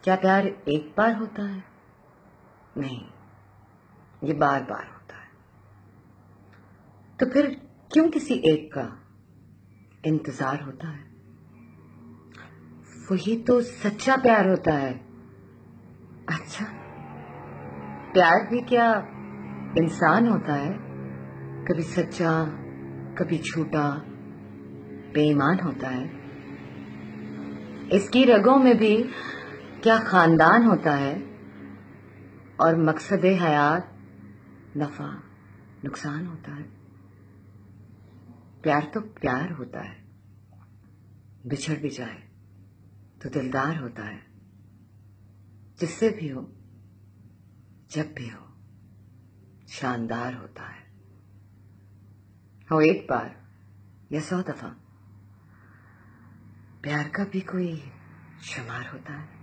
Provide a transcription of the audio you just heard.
کیا پیار ایک بار ہوتا ہے؟ نہیں، یہ بار بار ہوتا ہے۔ تو پھر کیوں کسی ایک کا انتظار ہوتا ہے؟ وہی تو سچا پیار ہوتا ہے۔ اچھا، پیار بھی کیا انسان ہوتا ہے؟ کبھی سچا، کبھی جھوٹا، بے ایمان ہوتا ہے۔ اس کی رگوں میں بھی کیا خاندان ہوتا ہے؟ اور مقصد حیات نفع نقصان ہوتا ہے۔ پیار تو پیار ہوتا ہے، بچھڑ بھی جائے تو دلدار ہوتا ہے، جس سے بھی ہو، جب بھی ہو، شاندار ہوتا ہے۔ ہو ایک بار یا 100 دفعہ، پیار کا بھی کوئی شمار ہوتا ہے۔